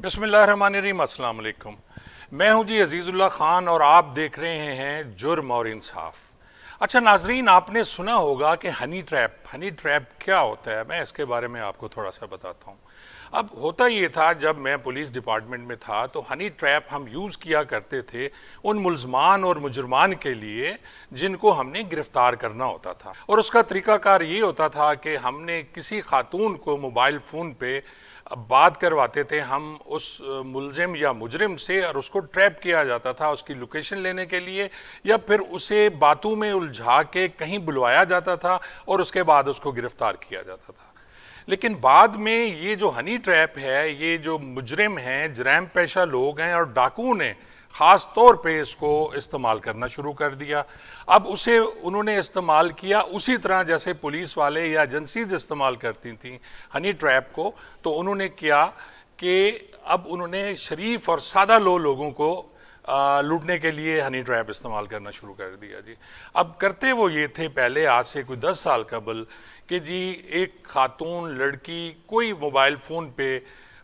बिस्मिल्लाहिर्रहमानिर्रहीम, अस्सलाम वालेकुम। मैं हूं जी अजीज़ुल्लाह ख़ान और आप देख रहे हैं जुर्म और इंसाफ। अच्छा नाजरीन, आपने सुना होगा कि हनी ट्रैप क्या होता है। मैं इसके बारे में आपको थोड़ा सा बताता हूँ। अब होता ये था, जब मैं पुलिस डिपार्टमेंट में था तो हनी ट्रैप हम यूज़ किया करते थे उन मुल्ज़मान और मुजरमान के लिए जिनको हमने गिरफ्तार करना होता था। और उसका तरीकाकार ये होता था कि हमने किसी खातून को मोबाइल फ़ोन पे बात करवाते थे हम उस मुलजिम या मुजरिम से, और उसको ट्रैप किया जाता था उसकी लोकेशन लेने के लिए, या फिर उसे बातों में उलझा के कहीं बुलवाया जाता था और उसके बाद उसको गिरफ्तार किया जाता था। लेकिन बाद में ये जो हनी ट्रैप है, ये जो मुजरिम हैं, जराइम पेशा लोग हैं और डाकू ने ख़ास तौर पे इसको इस्तेमाल करना शुरू कर दिया। अब उसे उन्होंने इस्तेमाल किया उसी तरह जैसे पुलिस वाले या एजेंसीज इस्तेमाल करती थी हनी ट्रैप को। तो उन्होंने किया कि अब उन्होंने शरीफ और सादा लोगों को लूटने के लिए हनी ट्रैप इस्तेमाल करना शुरू कर दिया जी। अब करते वो ये थे पहले, आज से कोई 10 साल कबल, कि जी एक खातून लड़की कोई मोबाइल फ़ोन पे,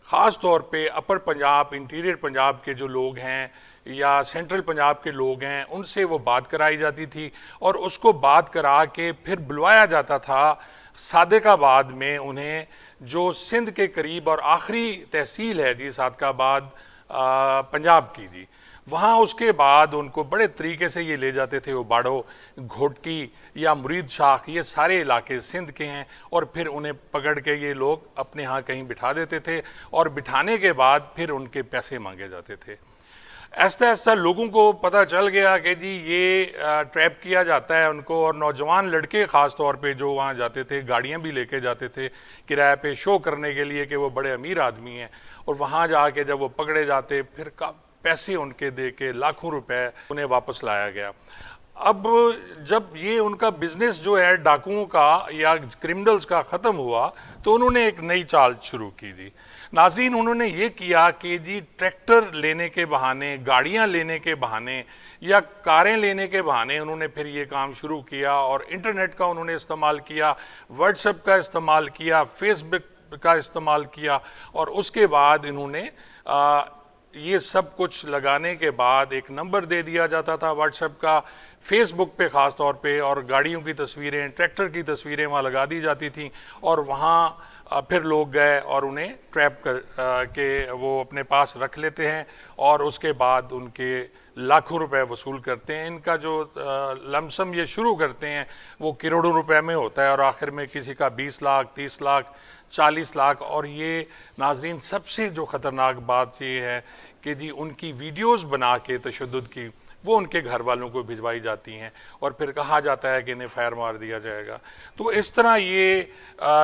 ख़ास तौर पे अपर पंजाब, इंटीरियर पंजाब के जो लोग हैं या सेंट्रल पंजाब के लोग हैं, उनसे वो बात कराई जाती थी और उसको बात करा के फिर बुलवाया जाता था सादिकाबाद में उन्हें, जो सिंध के करीब और आखिरी तहसील है जी सादिकाबाद पंजाब की जी। वहाँ उसके बाद उनको बड़े तरीके से ये ले जाते थे, वो बाड़ो, घोटकी या मुरीद शाख, ये सारे इलाके सिंध के हैं, और फिर उन्हें पकड़ के ये लोग अपने यहाँ कहीं बिठा देते थे और बिठाने के बाद फिर उनके पैसे मांगे जाते थे। ऐसा ऐसा लोगों को पता चल गया कि जी ये ट्रैप किया जाता है उनको, और नौजवान लड़के ख़ास तौर पे जो वहाँ जाते थे, गाड़ियाँ भी लेके जाते थे किराए पे शो करने के लिए कि वो बड़े अमीर आदमी हैं, और वहाँ जाके जब वो पकड़े जाते फिर पैसे उनके दे के लाखों रुपए उन्हें वापस लाया गया। अब जब ये उनका बिजनेस जो है डाकुओं का या क्रिमिनल्स का ख़त्म हुआ तो उन्होंने एक नई चाल शुरू की जी। नाज़रीन, उन्होंने ये किया कि जी ट्रैक्टर लेने के बहाने, गाड़ियां लेने के बहाने या कारें लेने के बहाने उन्होंने फिर ये काम शुरू किया, और इंटरनेट का उन्होंने इस्तेमाल किया, व्हाट्सएप का इस्तेमाल किया, फेसबुक का इस्तेमाल किया, और उसके बाद इन्होंने ये सब कुछ लगाने के बाद एक नंबर दे दिया जाता था व्हाट्सएप का, फेसबुक पे ख़ास तौर पे, और गाड़ियों की तस्वीरें, ट्रैक्टर की तस्वीरें वहाँ लगा दी जाती थी, और वहाँ फिर लोग गए और उन्हें ट्रैप कर के वो अपने पास रख लेते हैं, और उसके बाद उनके लाखों रुपए वसूल करते हैं। इनका जो लमसम ये शुरू करते हैं वो करोड़ों रुपए में होता है, और आखिर में किसी का 20 लाख, 30 लाख, 40 लाख। और ये नाजरीन, सबसे जो ख़तरनाक बात ये है कि जी उनकी वीडियोस बना के तशद्दुद की वो उनके घर वालों को भिजवाई जाती हैं, और फिर कहा जाता है कि इन्हें फायर मार दिया जाएगा। तो इस तरह ये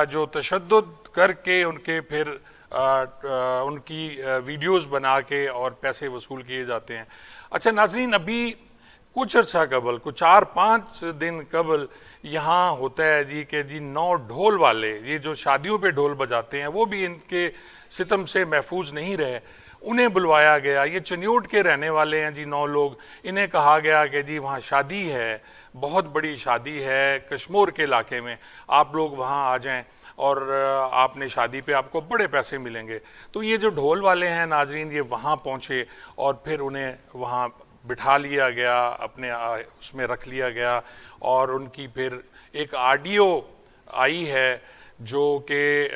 जो तशद्दुद करके उनके फिर उनकी वीडियोस बना के और पैसे वसूल किए जाते हैं। अच्छा नाजरीन, अभी कुछ अर्सा कबल, कुछ 4-5 दिन कबल यहाँ होता है जी कि जी 9 ढोल वाले, ये जो शादियों पे ढोल बजाते हैं, वो भी इनके सितम से महफूज नहीं रहे। उन्हें बुलवाया गया, ये चन्योट के रहने वाले हैं जी 9 लोग, इन्हें कहा गया कि जी वहाँ शादी है, बहुत बड़ी शादी है कश्मीर के इलाके में, आप लोग वहाँ आ जाएं और आपने शादी पे आपको बड़े पैसे मिलेंगे। तो ये जो ढोल वाले हैं नाजरीन, ये वहाँ पहुँचे और फिर उन्हें वहाँ बिठा लिया गया, अपने उसमें रख लिया गया, और उनकी फिर एक ऑडियो आई है जो कि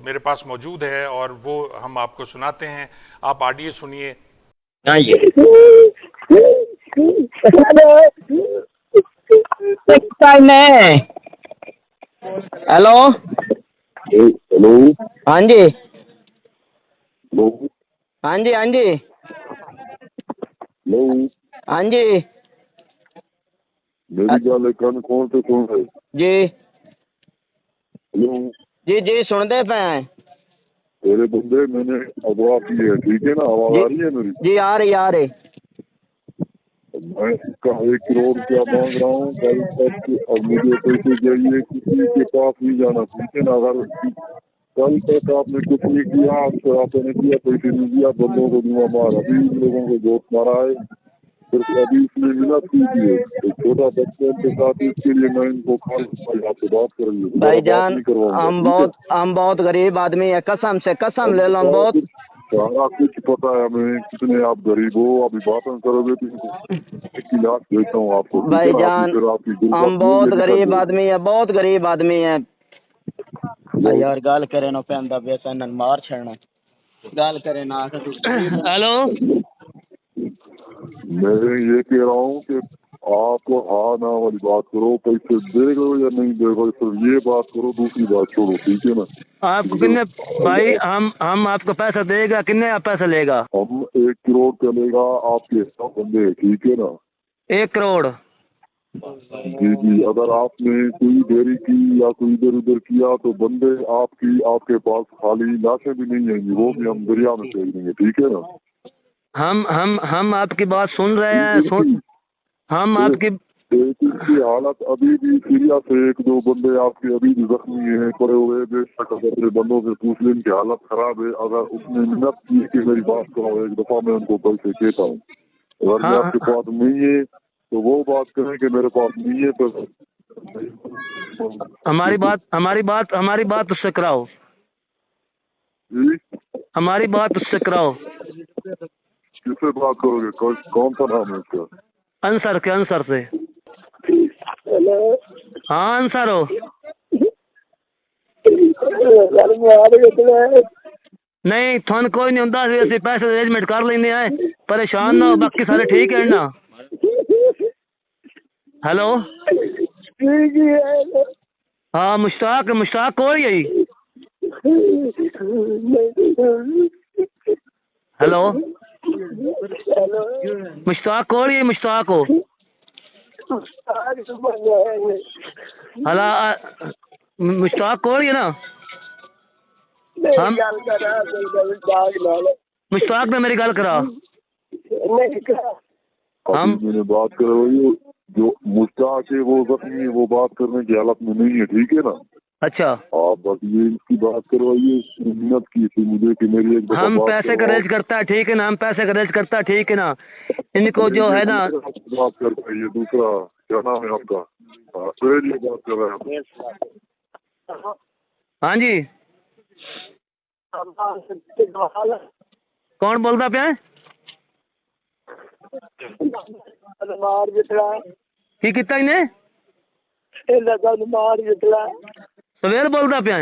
मेरे पास मौजूद है, और वो हम आपको सुनाते हैं। आप ऑडियो सुनिए। हेलो हेलो, हाँ जी, हेलो, हाँ जी, हाँ जी, हेलो। हाँ जी, मेरी गल कन कौन से सुन रहे? जी हेलो, जी जी सुनते पे हैं तेरे बंदे मैंने अगवा की है, ठीक है ना? आवाज आ रही है मेरी? जी, आ रही आ रही। मैं इसका 1 करोड़ रुपया मांग रहा हूँ कल तक। अब मुझे पैसे चाहिए, किसी के पास नहीं जाना, ठीक है ना? अगर कल तक आपने कुछ नहीं किया, अगर आपने किया, पैसे नहीं दिया, बंदों को दूंगा मार। अभी इन लोगों को जोत मारा है, सिर्फ अभी इसमें मिनट कीजिए। एक छोटा बच्चे के साथ, इसके लिए मैं इनको कॉल आपसे बात करेंगे। भाईजान, हम बहुत गरीब आदमी है, कसम से कसम ले लो, हम बहुत सारा कुछ पता है हमें, कितने आप गरीब हो, अभी बातें करोगे तो एक लाख देता हूँ आपको। ठीक है ना? भाईजान फिर आपकी गुर्बत हम बहुत नहीं गरीब लेके आदमी है, बहुत गरीब आदमी है। यार गल करे ना पैंदा पैसा न मार छड़ना, गल करे ना हेलो। मैं ये कह रहा हूँ कि आपको हाँ ना वाली बात करो, पैसे देगा या नहीं देगा, सिर्फ ये बात करो, दूसरी बात छोड़ो। ठीक है ना? आपको कितने भाई, हम आपको पैसा देगा, कितने आप पैसा लेगा? हम 1 करोड़ चलेगा आपके 100 बंदे। ठीक है ना? 1 करोड़। जी जी, अगर आपने कोई देरी की या कोई इधर उधर किया तो बंदे आपके पास खाली लाशें भी नहीं आएंगी, वो भी हम दरिया में फेंक देंगे। ठीक है ना? हम आपकी बात सुन रहे हैं, हम आपकी एक की हालत अभी भी सीरियस है, 1-2 बंदे आपके अभी भी जख्मी हैं, पड़े हुए। बेशक अगर बंदों से पूछ लें इनकी हालत खराब है, अगर उसने मिन्नत की कि मेरी बात करो एक दफा, मैं उनको कल से कहता हूँ। अगर हाँ, आपके पास नहीं है तो वो बात करें कि मेरे पास नहीं है, तो हमारी बात उससे कराओ, जी, हमारी बात उससे कराओ। किससे बात करोगे? कौन सा नाम है उसका? अंसर से। हाँ अंसर हो। नहीं थान कोई नहीं होंदा, असि पैसे अरेंजमेंट कर लेने आए, परेशान ना हो, बाकी सारे ठीक है ना? हेलो हाँ मुश्ताक को ही। हेलो मुश्ताक को ही, मुश्ताक हो हला मुश्ताक को ही है ना? हम मुश्ताक ने मेरी गल करा। हम मैंने बात करवाई, जो मुश्ताक है वो जख्मी है, वो बात करने की हालत में नहीं है। ठीक है ना? अच्छा आप बस ये इसकी बात करवाइए, मिन्नत की थी मुझे कि मेरी एक दफा हम बात पैसे का रेज करता है, ठीक है ना? हम पैसे का रेज करता है, ठीक है ना? इनको जो है ना, बात कर पाइए। दूसरा क्या नाम है आपका? ये बात कर रहे हैं। हाँ जी कौन बोलता पे? की किता इन्हें सवेर बोलता पे?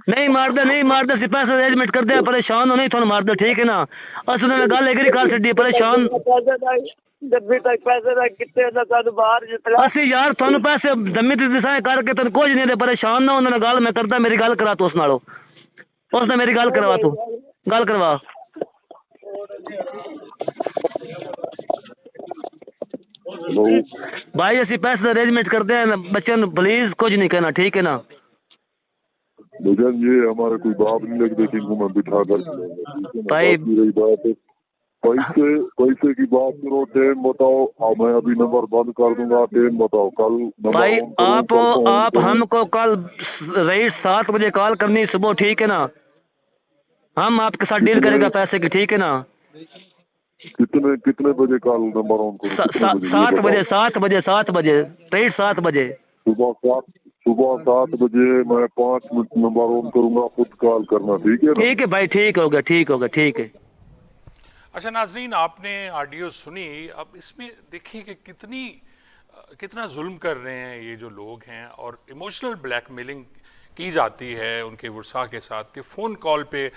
नहीं मारदा सी पैसे अरेंजमेंट कर दिया, परेशान हो नहीं थोड़ा मार दो। ठीक है ना? अस उन्होंने गल एग्री कर छड़ी, परेशान असि यार थानू पैसे दमी दिशा करके तेन कुछ नहीं दे, परेशान ना उन्होंने गल मैं करदा, मेरी गल करा तू उस नालों, उसने मेरी गल करवा, तू गल करवा। भाई असि पैसे अरेंजमेंट करते हैं, बच्चे प्लीज कुछ नहीं कहना। ठीक है ना? भजन ये हमारे कोई बाप नहीं लगते कि इनको मैं बिठा कर भाई रही बात है। पैसे की बात करो, टाइम बताओ। मैं अभी नंबर बंद कर दूंगा, टाइम बताओ। कल भाई नंबर आप हमको कल रही 7 बजे कॉल करनी सुबह। ठीक है ना? हम आपके साथ डील करेगा पैसे की। ठीक है ना? कितने बजे कल नंबर ऑन करो? 7 बजे राइट 7 बजे सुबह 7 बजे मैं 5 मिनट नंबर ऑन करूंगा, खुद कॉल करना। ठीक है ना? ठीक है भाई, ठीक होगा ठीक है। अच्छा नाजरीन, आपने ऑडियो सुनी। अब इसमें देखिए कि कितना जुल्म कर रहे हैं ये जो लोग हैं, और इमोशनल ब्लैकमेलिंग की जाती है उनके वर्सा के साथ, कि फ़ोन कॉल पे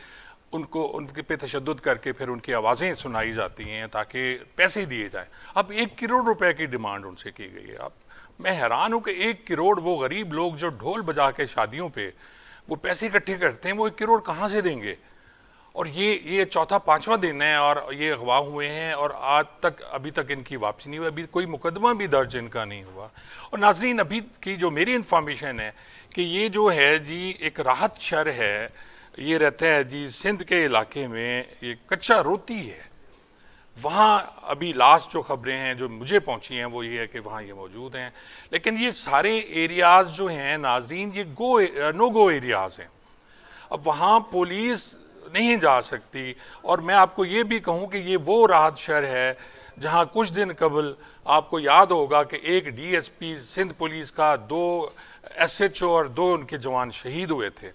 उनके पे तशद्दुद करके फिर उनकी आवाज़ें सुनाई जाती हैं ताकि पैसे दिए जाएं। अब 1 करोड़ रुपए की डिमांड उनसे की गई है। अब मैं हैरान हूँ कि 1 करोड़, वो गरीब लोग जो ढोल बजा के शादियों पे वो पैसे इकट्ठे करते हैं, वो 1 करोड़ कहाँ से देंगे? और ये चौथा 5वां दिन है और ये अगवा हुए हैं, और आज तक अभी तक इनकी वापसी नहीं हुई, अभी कोई मुकदमा भी दर्ज इनका नहीं हुआ। और नाजरीन, अभी की जो मेरी इन्फॉर्मेशन है कि ये जो है जी एक राहत शहर है, ये रहता है जी सिंध के इलाके में, ये कच्चा रोती है। वहाँ अभी लास्ट जो खबरें हैं जो मुझे पहुँची हैं वो ये है कि वहाँ ये मौजूद हैं, लेकिन ये सारे एरियाज़ जो हैं नाजरीन, ये नो गो एरियाज़ हैं। अब वहाँ पुलिस नहीं जा सकती। और मैं आपको ये भी कहूँ कि ये वो राहत शहर है जहाँ कुछ दिन कबल आपको याद होगा कि एक डीएसपी सिंध पुलिस का, 2 एसएचओ और 2 उनके जवान शहीद हुए थे।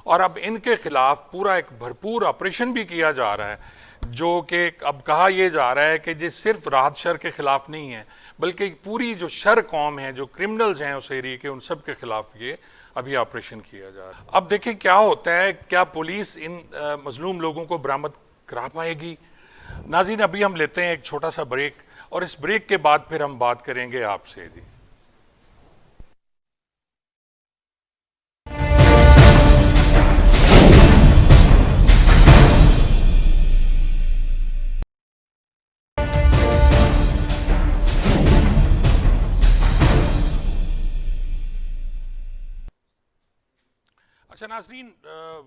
और अब इनके खिलाफ पूरा एक भरपूर ऑपरेशन भी किया जा रहा है, जो कि अब कहा यह जा रहा है कि ये सिर्फ राहत शर के खिलाफ नहीं है, बल्कि पूरी जो शर कौम है, जो क्रिमिनल्स हैं उस एरिया के, उन सब के खिलाफ ये अभी ऑपरेशन किया जा रहा है। अब देखिए क्या होता है, क्या पुलिस इन मजलूम लोगों को बरामद करा पाएगी? नाज़रीन, अभी हम लेते हैं एक छोटा सा ब्रेक, और इस ब्रेक के बाद फिर हम बात करेंगे आपसे जी। अच्छा नाज़रीन,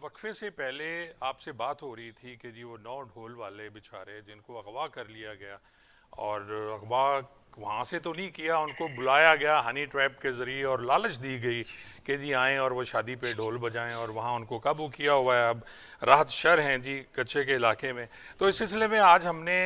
वक्फे से पहले आपसे बात हो रही थी कि जी वो 9 ढोल वाले बेचारे जिनको अगवा कर लिया गया, और अगवा वहाँ से तो नहीं किया, उनको बुलाया गया हनी ट्रैप के ज़रिए और लालच दी गई कि जी आएँ और वो शादी पे ढोल बजाएं, और वहाँ उनको काबू किया हुआ है। अब राहत शर हैं जी कच्चे के इलाके में। तो इस सिलसिले में आज हमने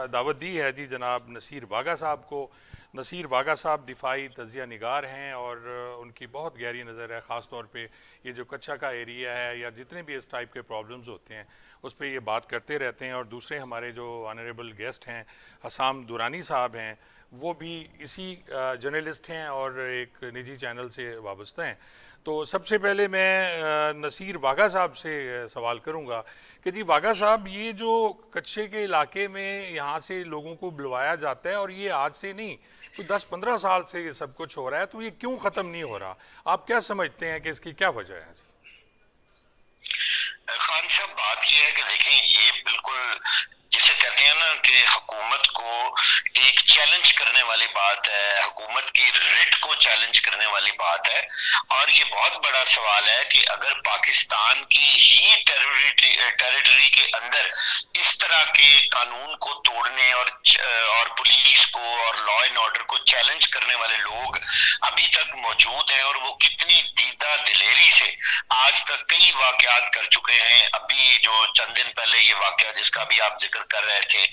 दावत दी है जी जनाब नसीर वागा साहब को। नसीर वागा साहब दिफाई तजिया निगार हैं, और उनकी बहुत गहरी नज़र है, ख़ास तौर पे ये जो कच्चा का एरिया है या जितने भी इस टाइप के प्रॉब्लम्स होते हैं उस पर ये बात करते रहते हैं। और दूसरे हमारे जो ऑनरेबल गेस्ट हैं हसाम दुरानी साहब हैं, वो भी इसी जर्नलिस्ट हैं और एक निजी चैनल से वाबस्ता हैं। तो सबसे पहले मैं नसीर वागा साहब से सवाल करूंगा कि जी वागा साहब, ये जो कच्चे के इलाके में यहाँ से लोगों को बुलवाया जाता है, और ये आज से नहीं, कोई 10-15 साल से ये सब कुछ हो रहा है, तो ये क्यों ख़त्म नहीं हो रहा? आप क्या समझते हैं कि इसकी क्या वजह है? खान साहब, बात यह है कि देखें, ये बिल्कुल जिसे कहते हैं ना कि हुकूमत को एक चैलेंज करने वाली बात है, हुकूमत की रिट को चैलेंज करने वाली बात है। और ये बहुत बड़ा सवाल है कि अगर पाकिस्तान की ही टेरिटरी के अंदर इस तरह के कानून को तोड़ने और पुलिस को और लॉ एंड ऑर्डर को चैलेंज करने वाले लोग अभी तक मौजूद हैं, और वो कितनी दीदा दिलेरी से आज तक कई वाकयात कर चुके हैं। अभी जो चंद दिन पहले ये वाकया जिसका भी आप जिक्र कर रहे थे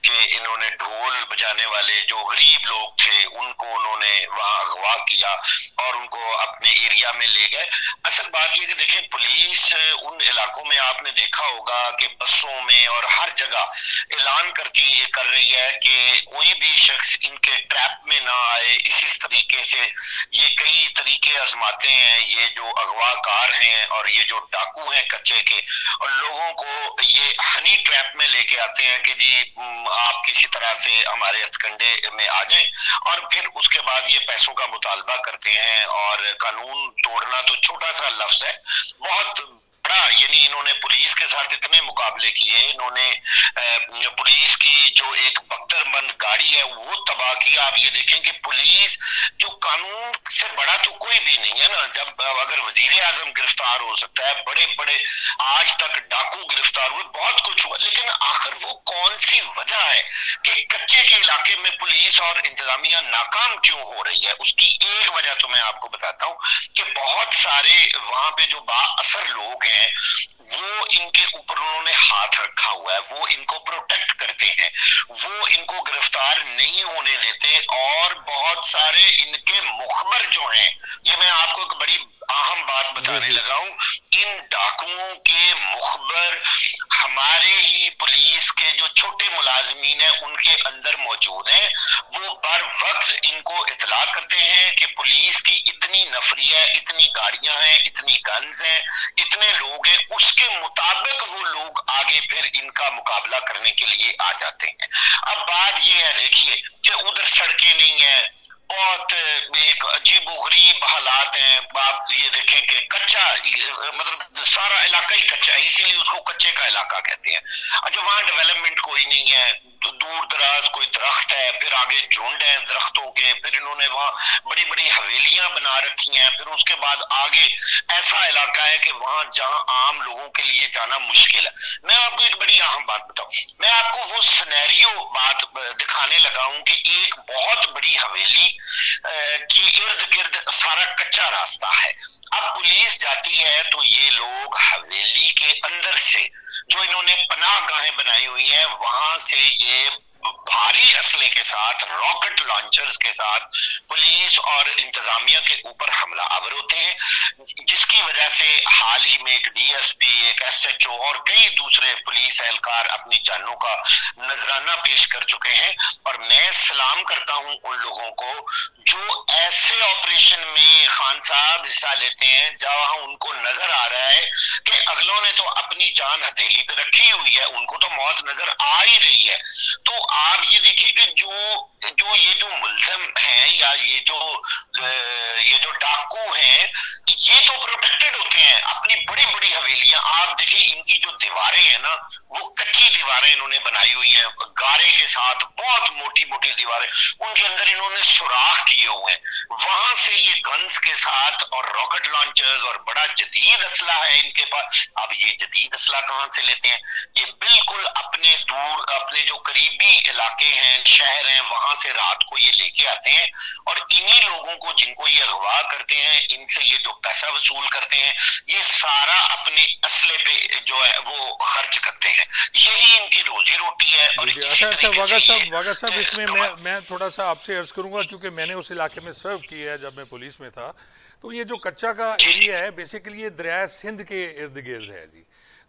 कि इन्होंने ढोल बजाने वाले जो गरीब लोग थे उनको उन्होंने वहां अगवा किया और उनको अपने एरिया में ले गए। असल बात यह कि देखें, पुलिस उन इलाकों में आपने देखा होगा कि बसों में और हर जगह ऐलान कर रही है कि कोई भी शख्स इनके ट्रैप में ना आए। इस तरीके से ये कई तरीके आजमाते हैं, ये जो अगवाकार हैं और ये जो डाकू हैं कच्चे के, और लोगों को ये हनी ट्रैप में लेके आते हैं कि जी आप किसी तरह से हमारे हथकंडे में आ जाएं, और फिर उसके बाद ये पैसों का मुतालबा करते हैं। और कानून तोड़ना तो छोटा सा लफ्ज है, बहुत बड़ा, यानी इन्होंने पुलिस के साथ इतने मुकाबले किए, इन्होंने पुलिस की जो एक बख्तरबंद गाड़ी है वो तबाह किया। आप ये देखें कि पुलिस जो कानून से बड़ा तो कोई भी नहीं है ना, जब अगर वजीर आजम गिरफ्तार हो सकता है, बड़े बड़े आज तक डाकू गिरफ्तार हुए, बहुत कुछ हुआ, लेकिन आखिर वो कौन सी वजह है कि कच्चे के इलाके में पुलिस और इंतजामिया नाकाम क्यों हो रही है? उसकी एक वजह तो मैं आपको बताता हूँ कि बहुत सारे वहां पे जो बाअसर लोग हैं वो इनके ऊपर उन्होंने हाथ रखा हुआ है, वो इनको प्रोटेक्ट करते हैं, वो इनको गिरफ्तार नहीं होने देते। और बहुत सारे इनके मुखबर जो हैं, ये मैं आपको एक बड़ी अहम बात बताने लगा हूं, इन डाकुओं के मुखबर हमारे ही पुलिस के जो छोटे मुलाजमीन हैं उनके अंदर मौजूद हैं। वो बर वक्त इनको इतला करते हैं कि पुलिस की इतनी नफरी है, इतनी गाड़ियां हैं, इतनी गन्स हैं, इतने लोग हैं, उसके मुताबिक वो लोग आगे फिर इनका मुकाबला करने के लिए आ जाते हैं। अब बात ये है, देखिए कि उधर सड़कें नहीं है, बहुत एक अजीबोगरीब हालात हैं। आप ये देखें कि कच्चा, मतलब सारा इलाका ही कच्चा है, इसीलिए उसको कच्चे का इलाका कहते हैं। अच्छा, वहां डेवलपमेंट कोई नहीं है, तो दूर दराज कोई दरख्त है, फिर आगे झुंड है दरख्तों के, फिर इन्होंने वहां बड़ी बड़ी हवेलियां बना रखी हैं, फिर उसके बाद आगे ऐसा इलाका है कि वहां जहां आम लोगों के लिए जाना मुश्किल है। मैं आपको एक बड़ी अहम बात बताऊं, मैं आपको वो सिनेरियो बात दिखाने लगा हूं कि एक बहुत बड़ी हवेली के इर्द गिर्द सारा कच्चा रास्ता है। अब पुलिस जाती है तो ये लोग हवेली के अंदर से जो इन्होंने पनाह गाहें बनाई हुई हैं वहां से ये भारी असले के साथ, रॉकेट लॉन्चर्स के साथ पुलिस और इंतजामिया के ऊपर हमलावर होते हैं, जिसकी वजह से हाल ही में एक डीएसपी, एक एसएचओ और कई दूसरे पुलिस एहलकार अपनी जानों का नजराना पेश कर चुके हैं। और मैं सलाम करता हूं उन लोगों को जो ऐसे ऑपरेशन में खान साहब हिस्सा लेते हैं जहां उनको नजर आ रहा है कि अगलों ने तो अपनी जान हथेली पे रखी हुई है, उनको तो मौत नजर आ ही रही है। तो आप ये देखिए कि जो मुल्जिम हैं या ये जो डाकू हैं, ये तो प्रोटेक्टेड होते हैं, अपनी बड़ी बड़ी हवेलियां। आप देखिए इनकी जो दीवारें हैं ना, वो कच्ची दीवारें इन्होंने बनाई हुई हैं, गारे के साथ बहुत मोटी मोटी दीवारें, उनके अंदर इन्होंने सुराख किए हुए हैं। वहां से ये गन्स के साथ और रॉकेट लॉन्चर्स और बड़ा जदीद असला है इनके पास। अब ये जदीद असला कहां से लेते हैं? ये बिल्कुल अपने दूर, अपने जो करीबी इलाके हैं, शहर हैं, वहां से रात को ये लेके आते हैं और इन्हीं लोगों को, जिनको ये अगवा करते हैं, इनसे ये जो पैसा वसूल करते हैं, ये सारा अपने असले पे जो है वो खर्च करते हैं। यही इनकी रोजी रोटी है। और इसी अच्छा तरीके से वागा साहब इसमें मैं थोड़ा सा आपसे अर्ज करूंगा, क्योंकि मैंने उस इलाके में सर्व किया है जब मैं पुलिस में था। तो ये जो कच्चा का एरिया है बेसिकली ये दरिया सिंध के इर्द गिर्द है जी,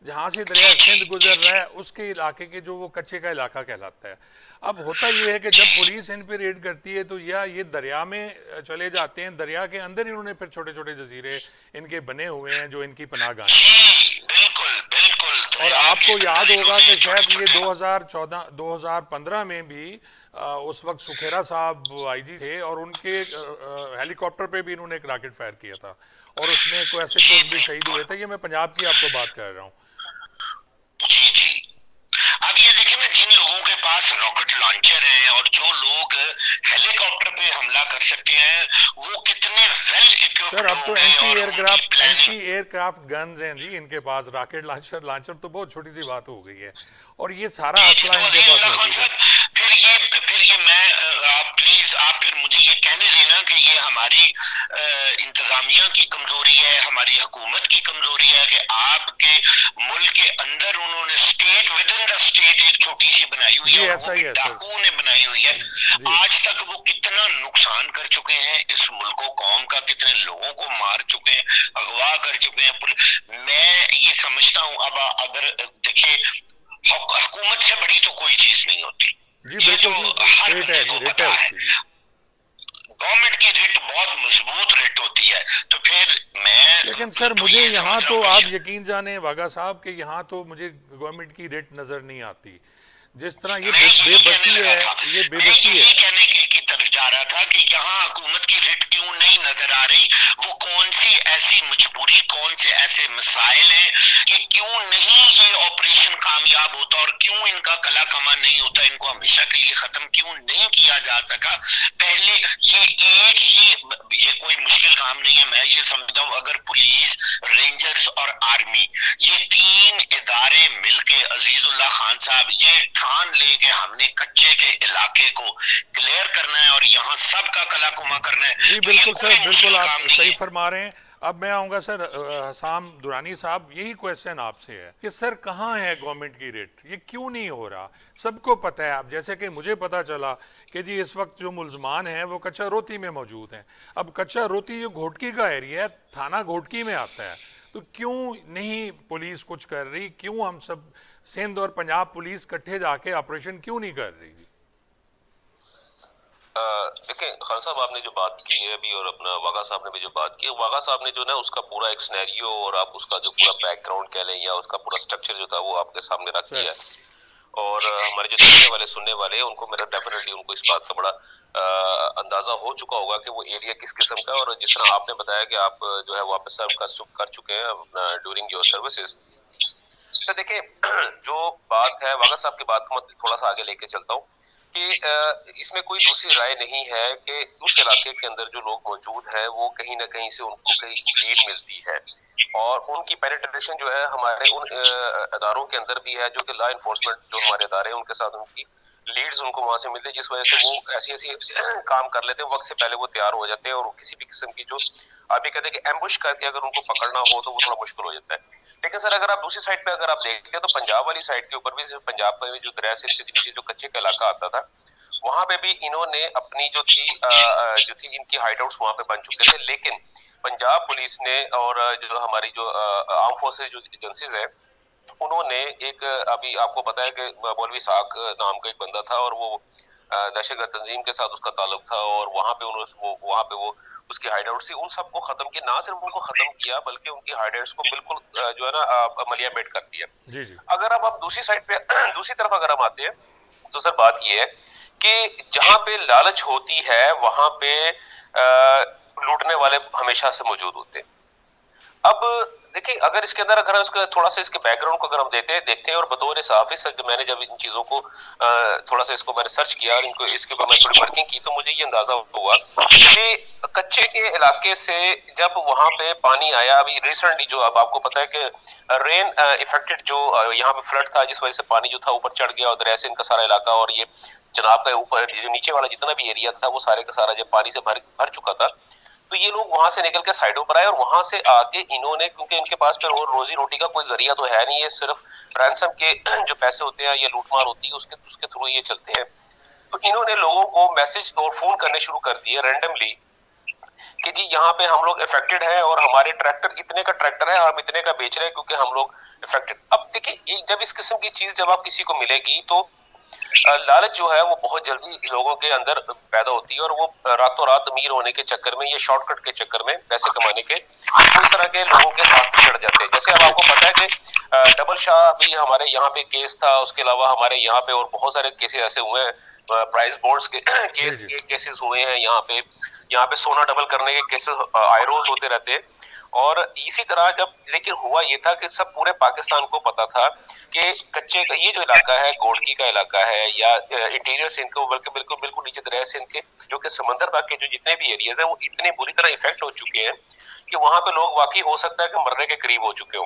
जहाँ से दरिया सिंध गुजर रहा है उसके इलाके के जो वो कच्चे का इलाका कहलाता है। अब होता ये है कि जब पुलिस इन पे रेड करती है तो या ये दरिया में चले जाते हैं, दरिया के अंदर इन्होंने फिर छोटे छोटे जजीरे इनके बने हुए हैं जो इनकी पनाहगाहें हैं। बिल्कुल बिल्कुल। और आपको याद होगा कि शायद ये 2014-2015 में भी उस वक्त सुखेरा साहब आईजी थे और उनके हेलीकॉप्टर पे भी इन्होंने एक रॉकेट फायर किया था और उसमें कोई ऐसे कुछ भी शहीद हुए थे। ये मैं पंजाब की आपको बात कर रहा हूँ। जी जी। अब ये देखिए ना, जिन लोगों के पास रॉकेट लॉन्चर है और जो लोग हेलीकॉप्टर पे हमला कर सकते हैं, वो कितने वेल इक्विप्ड सर अब तो एंटी एयरक्राफ्ट गन्स हैं जी इनके पास। रॉकेट लॉन्चर तो बहुत छोटी सी बात हो गई है और ये सारा असला इनके पास मौजूद है। फिर ये मैं आप प्लीज आप फिर मुझे ये कहने देना कि ये हमारी इंतजामिया की कमजोरी है, हमारी हुकूमत की कमजोरी है कि आपके मुल्क के अंदर उन्होंने state with in the state एक छोटी सी बनाई हुई है, और वो भी डाकुओं ने बनाई हुई है। आज तक वो कितना नुकसान कर चुके हैं इस मुल्क कौम का, कितने लोगों को मार चुके हैं, अगवा कर चुके हैं। मैं ये समझता हूँ, अब अगर देखिए हुकूमत से बड़ी तो कोई चीज नहीं होती जी, बिल्कुल हर बंदे को पता है। गवर्नमेंट की रिट बहुत मजबूत रिट होती है। तो फिर लेकिन सर मुझे यहाँ तो आप यकीन जाने वागा साहब कि यहाँ तो मुझे गवर्नमेंट की रिट नजर नहीं आती। जिस तरह ये बेबसी है, ये बेबसी है। कहने की तरफ जा रहा था कि यहाँ हुकूमत की रिट क्यों नहीं नजर आ रही, वो कौन सी ऐसी मजबूरी, कौन से ऐसे मसाइल हैं कि क्यों नहीं ये ऑपरेशन कामयाब होता और क्यों इनका कला कमा नहीं होता, इनको हमेशा के लिए खत्म क्यों नहीं किया जा सका पहले। ये कोई मुश्किल काम नहीं है। मैं ये समझता हूँ अगर पुलिस, रेंजर्स और आर्मी, ये तीन इदारे मिलके अजीजुल्लाह खान साहब ये ठान ले कि हमने कच्चे के इलाके को क्लियर करना है और यहाँ सबका कला कुमा करना है। जी बिल्कुल सर, बिल्कुल आप सही फरमा रहे हैं। अब मैं आऊंगा सर हसाम दुरानी साहब, यही क्वेश्चन आपसे है कि सर कहाँ है गवर्नमेंट की रेट, ये क्यों नहीं हो रहा? सबको पता है, अब जैसे कि मुझे पता चला कि जी इस वक्त जो मुलजमान हैं वो कच्चा रोती में मौजूद हैं। अब कच्चा रोती जो घोटकी का एरिया है, थाना घोटकी में आता है, तो क्यों नहीं पुलिस कुछ कर रही? क्यों हम सब सिंध और पंजाब पुलिस इकट्ठे जाके ऑपरेशन क्यों नहीं कर रही? देखिए खान साहब, आपने जो बात की है अभी और अपना वागा साहब ने भी जो बात की है, वागा साहब ने जो ना उसका पूरा एक सिनेरियो और आप उसका जो पूरा बैकग्राउंड कह लें या उसका पूरा स्ट्रक्चर जो था वो आपके सामने रख दिया है। और हमारे जो देखने वाले सुनने वाले हैं उनको मेरा डेफिनेटली उनको इस बात का बड़ा अंदाजा हो चुका होगा कि वो एरिया किस किस्म का है। और जिस तरह आपने बताया कि आप जो है वापस सर्व कर चुके हैं अपना ड्यूरिंग योर सर्विसेज। तो देखिए जो बात है वागा साहब की बात को मैं थोड़ा सा आगे लेके चलता हूँ कि इसमें कोई दूसरी राय नहीं है कि उस इलाके के अंदर जो लोग मौजूद हैं वो कहीं ना कहीं से उनको कहीं लीड मिलती है और उनकी पेनिट्रेशन जो है हमारे उन अदारों के अंदर भी है, जो कि लॉ इन्फोर्समेंट जो हमारे अदारे हैं उनके साथ उनकी लीड्स उनको वहां से मिलती है, जिस वजह से वो ऐसी काम कर लेते हैं, वक्त से पहले वो तैयार हो जाते हैं और किसी भी किस्म की जो आप ये कहते हैं कि एम्बुश करके अगर उनको पकड़ना हो तो वो थोड़ा मुश्किल हो जाता है। लेकिन सर अगर आप दूसरी साइड पे अगर आप देखते हैं तो पंजाब वाली साइड के ऊपर भी, पंजाब में जो दरिया सिंध के नीचे जो कच्चे का इलाका आता था, वहां पे भी इन्होंने अपनी जो थी इनकी हाइड आउट्स वहां पे बन चुके थे। लेकिन पंजाब पुलिस ने और जो हमारी जो आर्म फोर्सेज जो एजेंसीज है, उन्होंने एक, अभी आपको पता है कि मौलवी साक नाम का एक बंदा था और वो दहशतगर्द तंजीम के साथ उसका ताल्लुक था, और वहां पे वो उसकी हाइडआउट थी, उन सबको खत्म किया। ना सिर्फ उनको खत्म किया बल्कि उनकी हाइडआउट्स को बिल्कुल जो है ना मलिया मेट कर दिया। जी जी। अगर अब आप दूसरी साइड पे दूसरी तरफ अगर हम आते हैं तो सर बात ये है कि जहां पे लालच होती है वहां पे लूटने वाले हमेशा से मौजूद होते हैं। अब देखिए, अगर इसके अंदर अगर उसका थोड़ा सा इसके बैकग्राउंड को अगर हम देखते हैं और बतौर सहाफी सर मैंने जब इन चीजों को थोड़ा सा इसको मैंने सर्च किया और इनको इसके ऊपर मैं थोड़ी वर्किंग की, तो मुझे ये अंदाजा हुआ कि कच्चे के इलाके से जब वहां पे पानी आया, अभी रिसेंटली जो अब आपको पता है कि रेन इफेक्टेड जो यहाँ पे फ्लड था, जिस वजह से पानी जो था ऊपर चढ़ गया और दरिया सिंध का सारा इलाका और ये जनाब का ऊपर जो नीचे वाला जितना भी एरिया था वो सारे का सारा जब पानी से भर चुका था, तो ये लोग वहां से निकल के साइडों पर आए और वहां से आके इन्होंने, क्योंकि इनके पास फिर और रोजी रोटी का कोई जरिया तो है नहीं, ये सिर्फ रैंसम के जो पैसे होते हैं, ये लूटमार होती है उसके थ्रू ये चलते हैं, तो इन्होंने लोगों को मैसेज और फोन करने शुरू कर दिए रैंडमली कि जी यहाँ पे हम लोग इफेक्टेड हैं और हमारे ट्रैक्टर इतने का ट्रैक्टर है, हम इतने का बेच रहे हैं क्योंकि हम लोग इफेक्टेड। अब देखिए, जब इस किस्म की चीज जब आप किसी को मिलेगी तो लालच जो है वो बहुत जल्दी लोगों के अंदर पैदा होती है और वो रातों रात अमीर होने के चक्कर में, ये शॉर्टकट के चक्कर में, पैसे कमाने के इस तरह के लोगों के हाथ चढ़ जाते हैं। जैसे अब आपको पता है कि डबल शाह भी हमारे यहाँ पे केस था, उसके अलावा हमारे यहाँ पे और बहुत सारे केसेस ऐसे हुए हैं, प्राइस बोर्ड्स के केसेस हुए हैं यहाँ पे सोना डबल करने के केसेस आए रोज होते रहते हैं। और इसी तरह जब, लेकिन हुआ ये था कि सब पूरे पाकिस्तान को पता था कि कच्चे का ये जो इलाका है, गोल्डकी का इलाका है या इंटीरियर सिंध को, बल्कि बिल्कुल बिल्कुल नीचे दरिया सिंध के जो कि समंदर बाग के जो जितने भी एरियाज है वो इतने बुरी तरह इफेक्ट हो चुके हैं कि वहां पे लोग वाकई हो सकता है कि मरने के करीब हो चुके हो।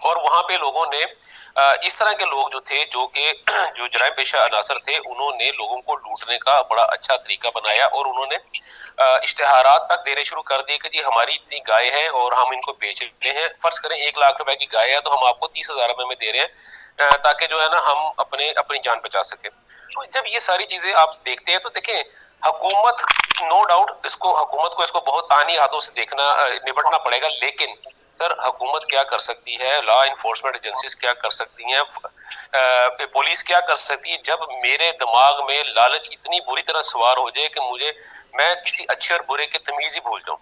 और वहां पे लोगों ने इस तरह के लोग जो थे, जो कि जो जराइम पेशा अनासर थे, उन्होंने लोगों को लूटने का बड़ा अच्छा तरीका बनाया और उन्होंने इश्तेहारात तक देने शुरू कर दिए कि जी हमारी इतनी गाय है और हम इनको बेच रहे हैं। फर्ज करें 1 लाख रुपए की गाय है तो हम आपको 30,000 रुपए में दे रहे हैं ताकि जो है ना हम अपनी जान बचा सके। तो जब ये सारी चीजें आप देखते हैं तो देखें, हुकूमत, नो डाउट हुकूमत को इसको बहुत आनी हाथों से निपटना पड़ेगा, लेकिन सर हुकूमत क्या कर सकती है, लॉ इन्फोर्समेंट एजेंसीज क्या कर सकती हैं, पुलिस क्या कर सकती है, जब मेरे दिमाग में लालच इतनी बुरी तरह सवार हो जाए कि मैं किसी अच्छे और बुरे की तमीज ही भूल जाऊं।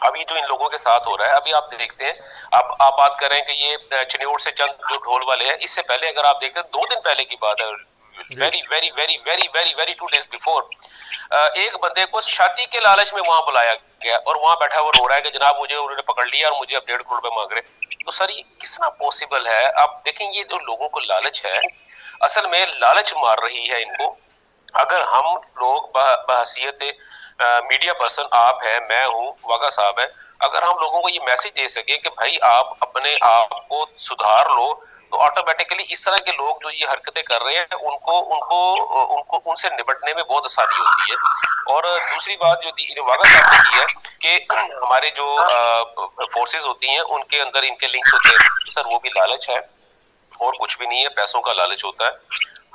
अभी जो इन लोगों के साथ हो रहा है, अभी आप देखते हैं, आप बात कर रहे हैं कि ये चिन्योट से चंद जो ढोल वाले हैं, इससे पहले अगर आप देखते हैं 2 दिन पहले की बात है, very very very very very very 2 days before, एक बंदे को शादी के लालच में वहां बुलाया गया और वहां बैठा हुआ रो रहा है कि जनाब मुझे उन्होंने पकड़ लिया और मुझे अब 1.5 करोड़ रुपए मांग रहे। तो सर ये कितना पॉसिबल है? आप देखेंगे जो लोगों को लालच है, असल में लालच मार रही है इनको। अगर हम लोग बहसियत मीडिया पर्सन, आप है, मैं हूँ, वागा साहब है, अगर हम लोगों को ये मैसेज दे सके कि भाई आप अपने आप को सुधार लो, तो ऑटोमेटिकली इस तरह के लोग जो ये हरकतें कर रहे हैं उनको उनसे निपटने में बहुत आसानी होती है। और दूसरी बात जो वागा साहब ने की है कि हमारे जो फोर्सेस होती हैं उनके अंदर इनके लिंक्स होते हैं, तो सर वो भी लालच है और कुछ भी नहीं है, पैसों का लालच होता है।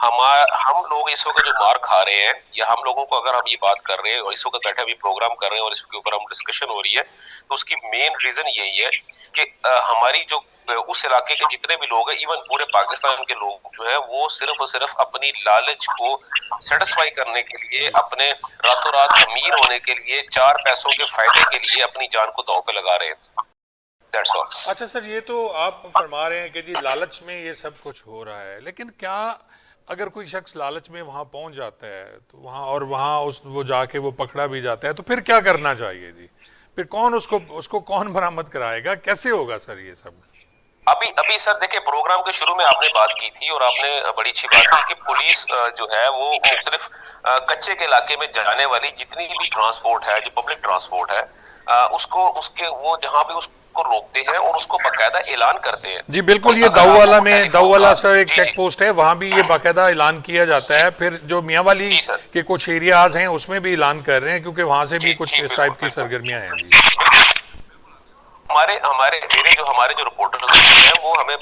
हम लोग इस वक्त जो मार खा रहे हैं, या हम लोगों को अगर हम ये बात कर रहे हैं और इस वक्त बैठे भी प्रोग्राम कर रहे हैं और इसके ऊपर हम डिस्कशन हो रही है, तो उसकी मेन रीजन यही है कि हमारी जो उस इलाके के जितने भी लोग हैं, इवन पूरे पाकिस्तान के लोग जो है, वो सिर्फ और सिर्फ अपनी लालच को सेटिस्फाई करने के लिए, अपने रातों रात अमीर होने के लिए, 4 पैसों के फायदे के लिए अपनी जान को दांव पे लगा रहे हैं। That's all. अच्छा सर, ये तो आप फरमा रहे हैं कि जी लालच में ये सब कुछ हो रहा है, लेकिन क्या अगर कोई शख्स लालच में वहां पहुंच जाता है तो वहां वो जाके वो पकड़ा भी जाता है, तो फिर क्या करना चाहिए जी? फिर कौन उसको कौन बरामद कराएगा, कैसे होगा सर ये सब? अभी सर देखिए, प्रोग्राम के शुरू में आपने बात की थी और आपने बड़ी अच्छी बात की कि पुलिस जो है वो मुख्तलिफ कच्चे के इलाके में जाने वाली जितनी भी ट्रांसपोर्ट है, जो पब्लिक ट्रांसपोर्ट है, वो जहाँ पे उसको रोकते हैं और उसको बाकायदा ऐलान करते हैं। जी बिल्कुल, ये दाऊवाला सर एक चेक पोस्ट है, वहां भी ये बाकायदा ऐलान किया जाता है। फिर जो मियांवाली के कुछ एरियाज हैं उसमें भी ऐलान कर रहे हैं, क्योंकि वहां से भी कुछ इस टाइप की सरगर्मियां हैं। जी हमारे हमारे हमारे जो रिपोर्टर्स हैं वो हमें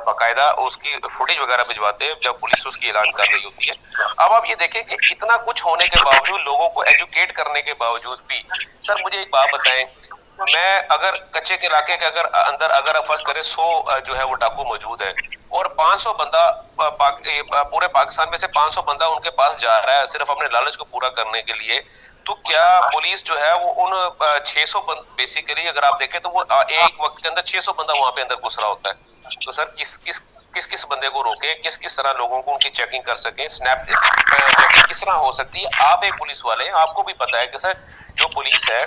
बाकायदा उसकी फुटेज वगैरह भिजवाते हैं जब पुलिस उसकी ऐलान कर रही होती है। अब आप ये देखें कि इतना कुछ होने के बावजूद, लोगों को एजुकेट करने के बावजूद भी, सर मुझे एक बात बताएं, मैं अगर कच्चे के इलाके के अगर अंदर अगर फर्ज करें 100 जो है वो डाकू मौजूद है और 500 बंदा पूरे पाकिस्तान में से 500 बंदा उनके पास जा रहा है सिर्फ अपने लालच को पूरा करने के लिए, तो क्या पुलिस जो है वो उन 600 बेसिकली अगर आप देखें तो वो एक वक्त के अंदर 600 बंदा वहां पे अंदर घुस रहा होता है। तो सर किस बंदे को रोके, किस तरह लोगों को उनकी चेकिंग कर सके, स्नैप चेकिंग किस तरह हो सकती है? आप एक पुलिस वाले हैं, आपको भी पता है कि सर जो पुलिस है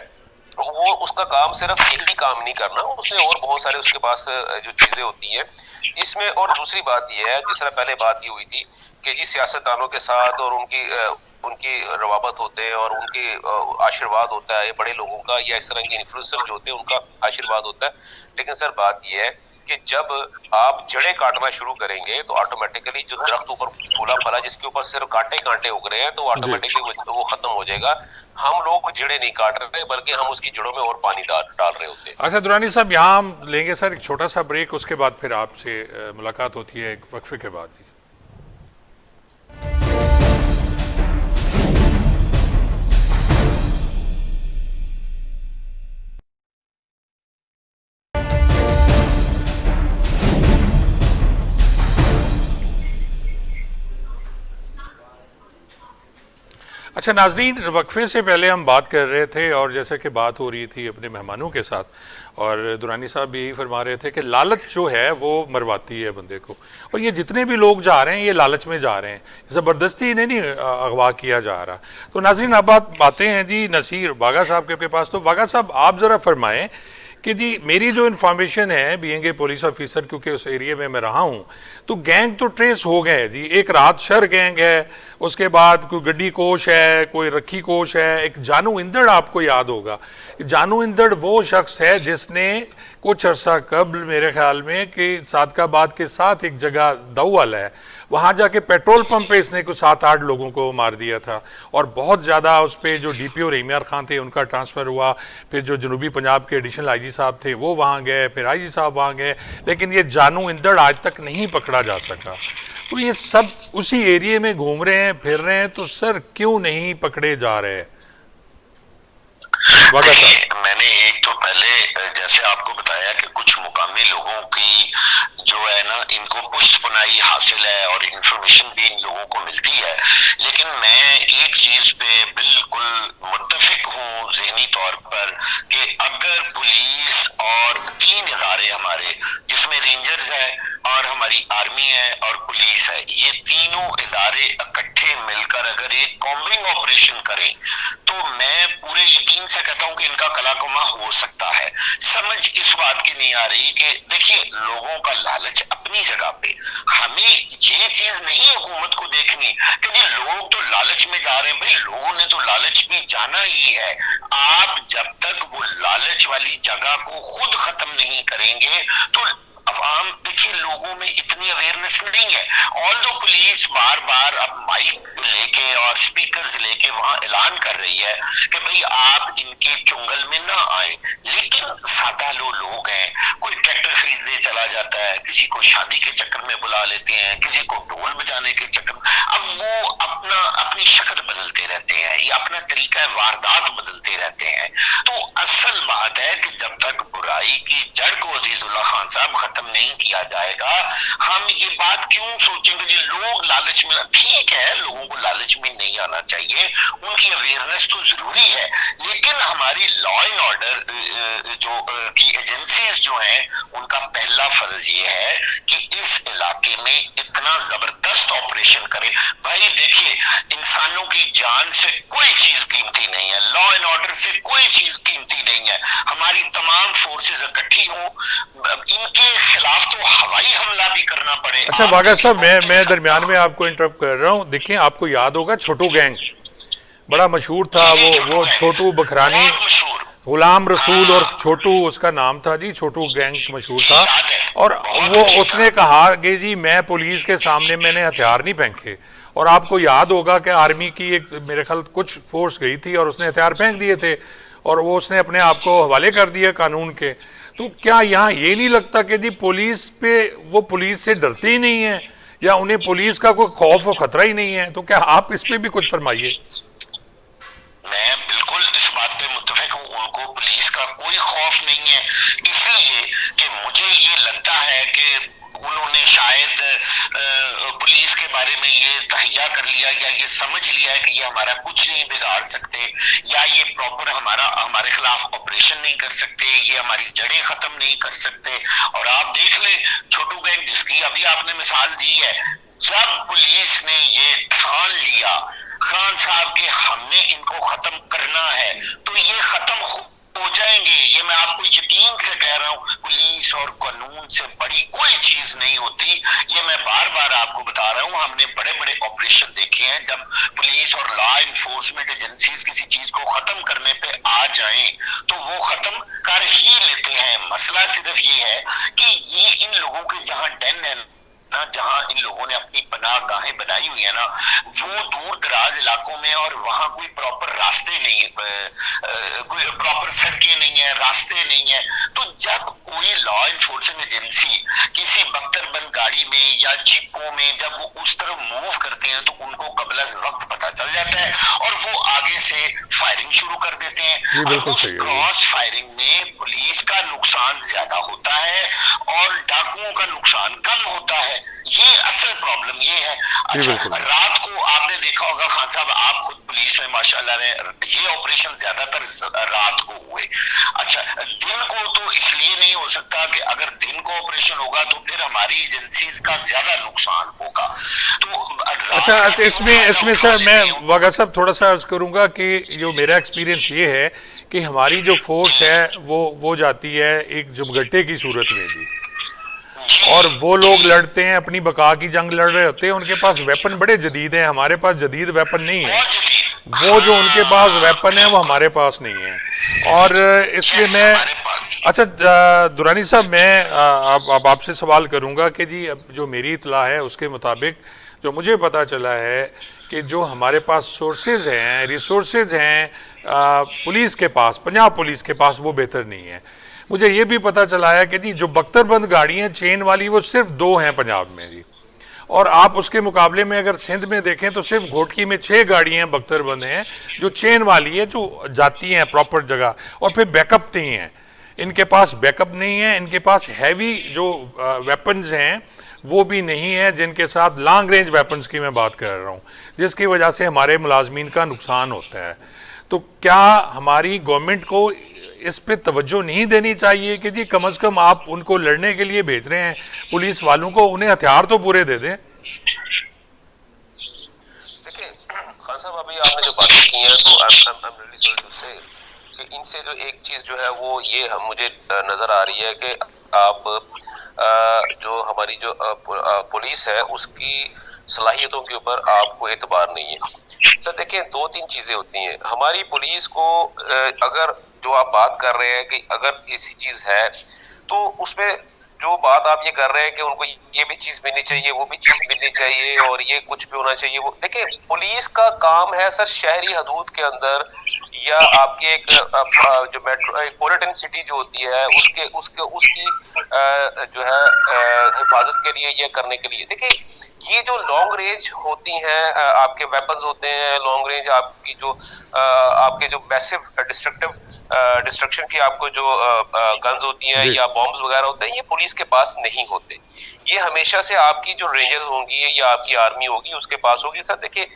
वो उसका काम सिर्फ यही काम नहीं करना, उसने और बहुत सारे उसके पास जो चीजें होती हैं इसमें। और दूसरी बात ये है, जिस तरह पहले बात ये हुई थी कि जी सियासतदानों के साथ और उनकी रवाबत होते हैं और उनके आशीर्वाद होता है बड़े लोगों का, या इस तरह के इन्फ्लुएंसर जो होते हैं उनका आशीर्वाद होता है। लेकिन सर बात ये है कि जब आप जड़ें काटना शुरू करेंगे तो ऑटोमेटिकली जो दरख्त ऊपर फूला फला जिसके ऊपर सिर्फ कांटे उग रहे हैं तो ऑटोमेटिकली वो खत्म हो जाएगा। हम लोग जड़ें नहीं काट रहे बल्कि हम उसकी जड़ों में और पानी डाल रहे होते हैं। अच्छा दुरानी साहब, यहाँ हम लेंगे सर एक छोटा सा ब्रेक, उसके बाद फिर आपसे मुलाकात होती है एक वक्फे के बाद। अच्छा नाजरीन, वक्फे से पहले हम बात कर रहे थे और जैसे कि बात हो रही थी अपने मेहमानों के साथ, और दुरानी साहब भी यही फरमा रहे थे कि लालच जो है वो मरवाती है बंदे को, और ये जितने भी लोग जा रहे हैं ये लालच में जा रहे हैं, ज़बरदस्ती इन्हें नहीं अगवा किया जा रहा। तो नाजरीन अब बातें हैं जी नसीर वाघा साहब के पास। तो वाघा साहब आप ज़रा फरमाएँ कि जी मेरी जो इन्फॉर्मेशन है बीइंग ए पुलिस ऑफिसर, क्योंकि उस एरिया में मैं रहा हूँ, तो गैंग तो ट्रेस हो गए जी। एक रात शर गैंग है, उसके बाद कोई गड्डी कोश है, कोई रखी कोश है, एक जानू इंदड़ आपको याद होगा। जानू इंदड़ वो शख्स है जिसने कुछ अरसा कबल मेरे ख्याल में कि सादकाबाद के साथ एक जगह दौअल है, वहाँ जाके पेट्रोल पंप पे इसने कुछ 7-8 लोगों को मार दिया था, और बहुत ज़्यादा उस पर जो DPO रहीम खान थे उनका ट्रांसफ़र हुआ, फिर जो जनूबी पंजाब के एडिशनल IG साहब थे वो वहाँ गए, फिर IG साहब वहाँ गए, लेकिन ये जानू इंदड़ आज तक नहीं पकड़ा जा सका। तो ये सब उसी एरिए में घूम रहे हैं, फिर रहे हैं, तो सर क्यों नहीं पकड़े जा रहे हैं? मैंने एक तो पहले जैसे आपको बताया कि कुछ मुकामी लोगों की जो है ना इनको पुष्टपनाही हासिल है और इंफॉर्मेशन भी इन लोगों को मिलती है, लेकिन मैं एक चीज पे बिल्कुल मुत्तफिक हूँ ज़हनी तौर पर कि अगर पुलिस और 3 इदारे हमारे जिसमें रेंजर्स है और हमारी आर्मी है और पुलिस है, ये तीनों इदारे इकट्ठे मिलकर अगर एक कॉम्बिंग ऑपरेशन करें तो मैं पूरे यकीन से कहता हूं कि इनका कलाकुमा हो सकता है। समझ इस बात की नहीं आ रही कि देखिए लोगों का लालच अपनी जगह पे, हमें ये चीज नहीं हुकूमत को देखनी कि लोग तो लालच में जा रहे हैं। भाई लोगों ने तो लालच में जाना ही है। आप जब तक वो लालच वाली जगह को खुद खत्म नहीं करेंगे तो अवाम, देखिए लोगों में इतनी अवेयरनेस नहीं है। ऑल दो पुलिस बार बार अब माइक लेके और स्पीकर्स लेके वहां ऐलान कर रही है कि भाई आप इनके चुंगल में ना आए, लेकिन सादा लोग हैं, कोई ट्रैक्टर खरीदने चला जाता है, किसी को शादी के चक्कर में बुला लेते हैं, किसी को ढोल बजाने के चक्कर में, अब वो अपनी शक्ल बदलते रहते हैं, ये अपना तरीका वारदात बदलते रहते हैं। तो असल बात है कि जब तक बुराई की जड़ को अजीजुल्लाह खान साहब खत्म नहीं किया जाएगा, हम ये बात क्यों सोचेंगे कि लोग लालच में, ठीक है लोगों को लालच में नहीं आना चाहिए, उनकी अवेयरनेस तो जरूरी है, लेकिन हमारी लॉ एंड ऑर्डर जो की एजेंसीज जो हैं उनका पहला फर्ज ये है कि इस इलाके में इतना जबरदस्त ऑपरेशन करें। भाई देखिए इंसानों की जान से कोई चीज कीमती नहीं है, लॉ एंड ऑर्डर से कोई चीज कीमती नहीं है। हमारी तमाम फोर्सेस इकट्ठी हो, इनके खिलाफ तो हवाई हमला भी करना पड़े। अच्छा वाघा साहब, मैं दरमियान में आपको इंटरप्ट कर रहा हूँ। देखिए आपको याद होगा छोटू गैंग बड़ा मशहूर था, वो छोटू बखरानी, गुलाम रसूल और छोटू उसका नाम था जी, छोटू गैंग मशहूर था। और वो उसने कहा कि जी मैं पुलिस के सामने मैंने हथियार नहीं फेंके, और आपको याद होगा कि आर्मी की एक मेरे ख्याल कुछ फोर्स गई थी और उसने हथियार फेंक दिए थे, और वो उसने अपने आप को हवाले कर दिया कानून के। तो क्या यहाँ ये नहीं लगता कि जी पुलिस पे, वो पुलिस से डरते ही नहीं है, या उन्हें पुलिस का कोई खौफ और खतरा ही नहीं है? तो क्या आप इस पे भी कुछ फरमाइए। मैं बिल्कुल इस बात पे मुत्तफिक हूँ, उनको पुलिस का कोई खौफ नहीं है, इसलिए कि मुझे ये लगता है कि उन्होंने शायद पुलिस के बारे में ये तहैया कर लिया या ये समझ लिया है कि ये हमारा कुछ नहीं बिगाड़ सकते, या ये प्रॉपर हमारे खिलाफ ऑपरेशन नहीं कर सकते, ये हमारी जड़ें खत्म नहीं कर सकते। और आप देख ले छोटू गैंग जिसकी अभी आपने मिसाल दी है, जब पुलिस ने ये ठान लिया खान साहब के हमने इनको खत्म करना है, तो ये खत्म हो जाएंगे। ये मैं आपको यकीन से कह रहा हूँ, पुलिस और कानून से बड़ी कोई चीज नहीं होती। ये मैं बार बार आपको बता रहा हूँ, हमने बड़े बड़े ऑपरेशन देखे हैं, जब पुलिस और लॉ इन्फोर्समेंट एजेंसीज किसी चीज को खत्म करने पे आ जाएं तो वो खत्म कर ही लेते हैं। मसला सिर्फ ये है कि ये इन लोगों के जहां डेन है ना, जहां इन लोगों ने अपनी पनाह गाहें बनाई हुई है ना, वो दूर दराज इलाकों में, और वहां कोई प्रॉपर रास्ते नहीं है, कोई प्रॉपर सड़कें नहीं है, रास्ते नहीं है। तो जब कोई लॉ इन्फोर्समेंट एजेंसी किसी बख्तरबंद गाड़ी में या जीपों में जब वो उस तरफ मूव करते हैं तो उनको कबल अज़ वक्त पता चल जाता है और वो आगे से फायरिंग शुरू कर देते हैं। बिल्कुल उस सही है। क्रॉस फायरिंग में पुलिस का नुकसान ज्यादा होता है और डाकुओं का नुकसान कम होता है। ये असल प्रॉब्लम ये है। अच्छा, रात को आपने देखा होगा खान साहब, आप खुद पुलिस में माशाल्लाह ने, ये ऑपरेशन ज्यादातर रात को हुए। अच्छा, दिन को तो इसलिए नहीं हो सकता कि अगर दिन को ऑपरेशन होगा तो फिर हमारी एजेंसीज का ज्यादा नुकसान होगा। तो अच्छा, इसमें सर मैं वागा साहब थोड़ा सा अर्ज करूंगा कि जो मेरा एक्सपीरियंस ये है कि हमारी जो फोर्स है वो जाती है एक जुमगट्टे की सूरत में भी, और वो लोग लड़ते हैं, अपनी बका की जंग लड़ रहे होते हैं, उनके पास वेपन बड़े जदीद हैं, हमारे पास जदीद वेपन नहीं है। वो जो उनके पास वेपन है वो हमारे पास नहीं है। और इसलिए मैं, अच्छा दुरानी साहब, मैं अब आपसे सवाल करूंगा कि जी अब जो मेरी इतला है उसके मुताबिक जो मुझे पता चला है कि जो हमारे पास सोर्सेज हैं, रिसोर्सेज हैं पुलिस के पास, पंजाब पुलिस के पास, वो बेहतर नहीं है। मुझे ये भी पता चला है कि जी जो बख्तरबंद गाड़ियाँ चेन वाली वो सिर्फ 2 हैं पंजाब में जी, और आप उसके मुकाबले में अगर सिंध में देखें तो सिर्फ घोटकी में 6 गाड़ियाँ बख्तरबंद हैं जो चेन वाली है, जो जाती हैं प्रॉपर जगह, और फिर बैकअप नहीं है, इनके पास बैकअप नहीं है, इनके पास हैवी जो वेपन्स हैं वो भी नहीं है, जिनके साथ लॉन्ग रेंज वेपन्स की मैं बात कर रहा हूँ, जिसकी वजह से हमारे मुलाजमीन का नुकसान होता है। तो क्या हमारी गवर्नमेंट को इस पे तवज्जो नहीं देनी चाहिए कि जी कम से कम आप उनको लड़ने के लिए भेज रहे हैं पुलिस वालों को, उन्हें हथियार तो पूरे दे दें। देखिए खान साहब, अभी आपने जो बातें की हैं तो I am really sorry to say कि इनसे जो एक चीज जो है वो ये मुझे नजर आ रही है कि आप जो हमारी जो पुलिस है उसकी सलाहियतों के ऊपर आपको एतबार नहीं है। सर देखिए, 2-3 चीजें होती हैं हमारी पुलिस को। अगर जो आप बात कर रहे हैं कि अगर ऐसी चीज है तो उसमें जो बात आप ये कर रहे हैं कि उनको ये भी चीज मिलनी चाहिए, वो भी चीज मिलनी चाहिए, और ये कुछ भी होना चाहिए, वो देखिए पुलिस का काम है सर शहरी हदूद के अंदर या आपके एक जो मेट्रो पॉलिटन सिटी जो होती है उसकी जो है हिफाजत के लिए, ये करने के लिए। देखिए ये जो लॉन्ग रेंज होती हैं आपके वेपन्स होते हैं, लॉन्ग रेंज आपकी जो आपके जो मैसिव डिस्ट्रक्शन की आपको जो गन्स होती हैं या बॉम्ब्स वगैरह होते हैं, ये पुलिस के पास नहीं होते। ये हमेशा से आपकी जो रेंजर्स होंगी या आपकी आर्मी होगी उसके पास होगी। सर देखिए,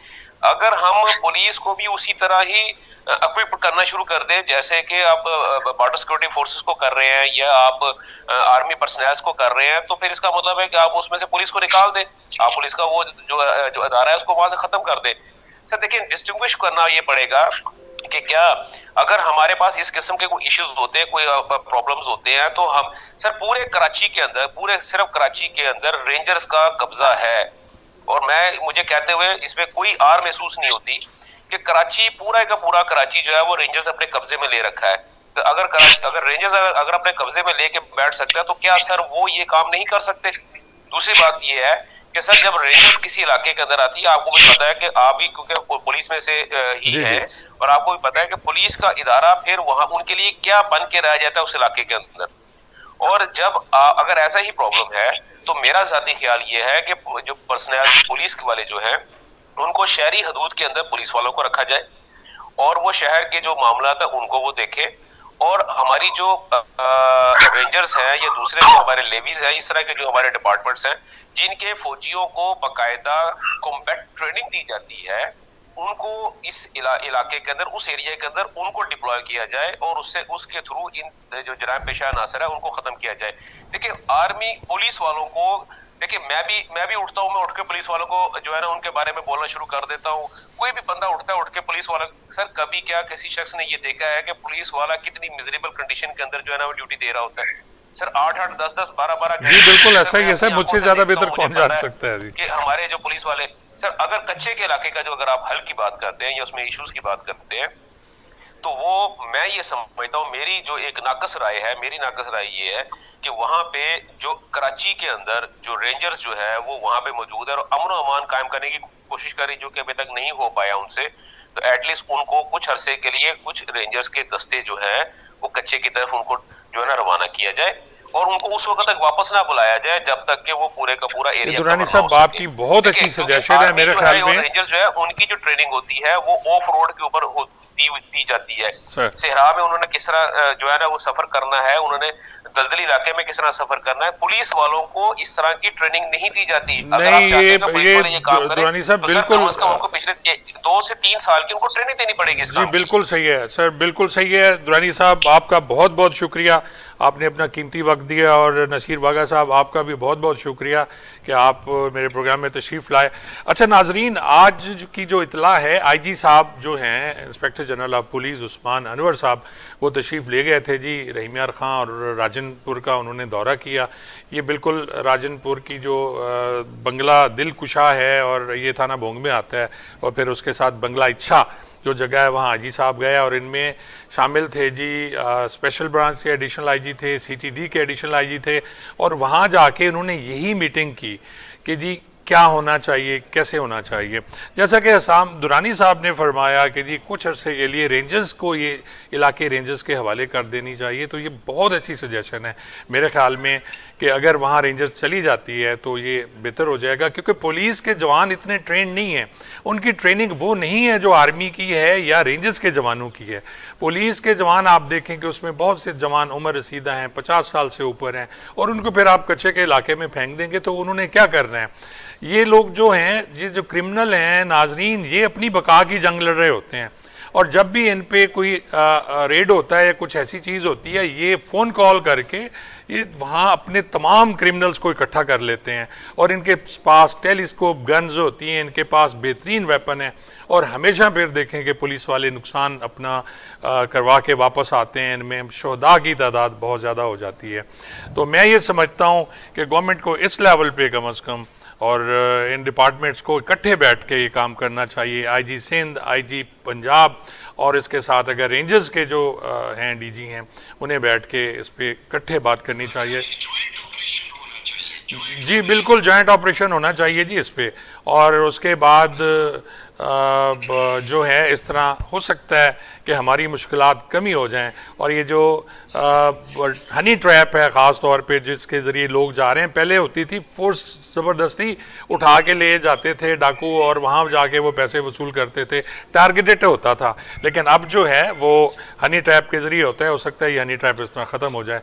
अगर हम पुलिस को भी उसी तरह ही इक्विप करना शुरू कर दें जैसे कि आप बॉर्डर सिक्योरिटी फोर्सेस को कर रहे हैं या आप आर्मी पर्सनल को कर रहे हैं, तो फिर इसका मतलब है कि आप उसमें से पुलिस को निकाल दें, आप पुलिस का वो जो अदारा है उसको वहां से खत्म कर दें। सर देखिए, डिस्टिंग्विश करना ये पड़ेगा कि क्या अगर हमारे पास इस किस्म के कोई इश्यूज होते हैं, कोई प्रॉब्लम्स होते हैं, तो हम सर पूरे कराची के अंदर, पूरे सिर्फ कराची के अंदर रेंजर्स का कब्जा है। और मुझे कहते हुए इसमें कोई आर महसूस नहीं होती कि कराची पूरा का पूरा कराची जो है वो रेंजर्स अपने कब्जे में ले रखा है। तो अगर रेंजर्स अगर अपने कब्जे में लेके बैठ सकते हैं तो क्या सर वो ये काम नहीं कर सकते? दूसरी बात ये है कि सर जब रेंजर्स किसी इलाके के अंदर आती है, आपको भी पता है कि आप भी क्योंकि पुलिस में से ही जी, है, जी। और आपको भी पता है कि पुलिस का इदारा फिर वहां उनके लिए क्या बन के रह जाता है उस इलाके के अंदर। और जब अगर ऐसा ही प्रॉब्लम है तो मेरा ज़ाती ख्याल ये है कि जो पर्सनल पुलिस वाले जो हैं उनको शहरी हदूद के अंदर पुलिस वालों को रखा जाए और वो शहर के जो मामला है उनको वो देखे, और हमारी जो रेंजर्स हैं या दूसरे जो हमारे लेवीज हैं, इस तरह के जो हमारे डिपार्टमेंट्स हैं जिनके फौजियों को बाकायदा कॉम्बैट ट्रेनिंग दी जाती है, उनको इस इलाके के अंदर, उस एरिया के अंदर उनको डिप्लॉय किया जाए और उसके थ्रू इन जो जराइम पेशा अनासर है उनको खत्म किया जाए। देखिए आर्मी पुलिस वालों को, देखिए मैं भी उठता हूँ, मैं उठ के पुलिस वालों को जो है ना उनके बारे में बोलना शुरू कर देता हूँ। कोई भी बंदा उठता है, उठ के पुलिस वाला, सर कभी क्या किसी शख्स ने ये देखा है कि पुलिस वाला कितनी मिजरेबल कंडीशन के अंदर जो है ना वो ड्यूटी दे रहा होता है? सर 8-8, 10-10, 12-12 जी बिल्कुल ऐसा ही है सर, मुझसे ज्यादा बेहतर कौन जान सकता है जी। कि हमारे जो पुलिस वाले, सर अगर कच्चे के इलाके का जो अगर आप हल की बात करते हैं या उसमें इश्यूज की बात करते हैं, तो वो मैं ये समझता हूँ, मेरी जो एक नाकस राय है, मेरी नाकस राय ये है कि वहां पे जो कराची के अंदर जो रेंजर्स जो है वो वहां पे मौजूद है और अमन और अमान कायम करने की कोशिश करी, जो कि अभी तक नहीं हो पाया उनसे, तो एटलीस्ट उनको कुछ अरसे के लिए कुछ रेंजर्स के दस्ते जो है वो कच्चे की तरफ उनको जो है ना रवाना किया जाए और उनको उस वक्त तक वापस ना बुलाया जाए जब तक कि वो पूरे का पूरा एरिया। दुरानी साहब आपकी बहुत अच्छी सजेशन है मेरे ख्याल में। रेंजर्स जो है उनकी जो ट्रेनिंग होती है वो ऑफ रोड के ऊपर दी जाती है। सहरा में उन्होंने किस तरह जो है ना वो सफर करना है, उन्होंने दलदली इलाके में किस तरह सफर करना है, पुलिस वालों को इस तरह की ट्रेनिंग नहीं दी जाती। अगर आप चाहते हैं कि पुलिस वाले ये काम करें तो बिल्कुल उनको पिछले 2 से 3 साल की उनको ट्रेनिंग देनी पड़ेगी। जी बिल्कुल सही है सर, बिल्कुल सही है। दुरानी साहब आपका बहुत बहुत शुक्रिया, आपने अपना कीमती वक्त दिया, और नसीर वागा साहब आपका भी बहुत बहुत शुक्रिया कि आप मेरे प्रोग्राम में तशरीफ़ लाए। अच्छा नाजरीन, आज की जो इतला है, आईजी साहब जो हैं inspector general of police Usman Anwar साहब, वो तशरीफ़ ले गए थे जी रहीम यार खां और राजनपुर का उन्होंने दौरा किया। ये बिल्कुल राजनपुर की जो बंगला दिलकुशा है और ये थाना भोंग में आता है, और फिर उसके साथ बंगला इच्छा जो जगह है वहाँ आईजी साहब गए, और इनमें शामिल थे जी स्पेशल ब्रांच के एडिशनल आईजी थे, सीटीडी के एडिशनल आईजी थे, और वहाँ जाके उन्होंने यही मीटिंग की कि जी क्या होना चाहिए, कैसे होना चाहिए। जैसा कि हसाम दुरानी साहब ने फरमाया कि जी कुछ अरसे के लिए रेंजर्स को ये इलाके रेंजर्स के हवाले कर देनी चाहिए, तो ये बहुत अच्छी सजेशन है मेरे ख्याल में कि अगर वहाँ रेंजर्स चली जाती है तो ये बेहतर हो जाएगा, क्योंकि पुलिस के जवान इतने ट्रेन नहीं हैं, उनकी ट्रेनिंग वो नहीं है जो आर्मी की है या रेंजर्स के जवानों की है। पुलिस के जवान आप देखें कि उसमें बहुत से जवान उम्र रसीदा हैं, 50 साल से ऊपर हैं, और उनको फिर आप कच्चे के इलाके में फेंक देंगे तो उन्होंने क्या करना है। ये लोग जो हैं, ये जो क्रिमिनल हैं नाजरीन, ये अपनी बका की जंग लड़ रहे होते हैं, और जब भी इन पे कोई रेड होता है या कुछ ऐसी चीज़ होती है, ये फ़ोन कॉल करके ये वहाँ अपने तमाम क्रिमिनल्स को इकट्ठा कर लेते हैं, और इनके पास टेलीस्कोप गन्स होती हैं, इनके पास बेहतरीन वेपन है, और हमेशा फिर देखें कि पुलिस वाले नुकसान अपना करवा के वापस आते हैं। इनमें शोहदा की तादाद बहुत ज़्यादा हो जाती है। तो मैं ये समझता हूँ कि गवर्नमेंट को इस लेवल पे कम अज़ कम और इन डिपार्टमेंट्स को इकट्ठे बैठ के ये काम करना चाहिए। आईजी सिंध, आईजी पंजाब, और इसके साथ अगर रेंजर्स के जो हैं डीजी हैं, उन्हें बैठ के इस पर इकट्ठे बात करनी चाहिए। जी बिल्कुल जॉइंट ऑपरेशन होना चाहिए जी इस पर, और उसके बाद जो है इस तरह हो सकता है कि हमारी मुश्किलात कमी हो जाएं। और ये जो हनी ट्रैप है ख़ास तौर पे जिसके ज़रिए लोग जा रहे हैं, पहले होती थी फोर्स ज़बरदस्ती उठा के ले जाते थे डाकू, और वहाँ जाके वो पैसे वसूल करते थे, टारगेटेड होता था। लेकिन अब जो है वो हनी ट्रैप के ज़रिए होता है। हो सकता है ये हनी ट्रैप इस तरह ख़त्म हो जाए।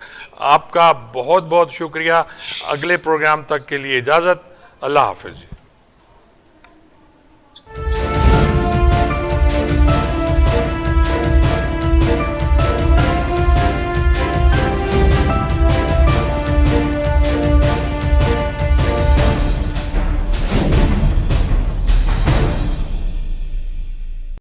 आपका बहुत बहुत शुक्रिया। अगले प्रोग्राम तक के लिए इजाज़त। अल्लाह हाफ़िज़।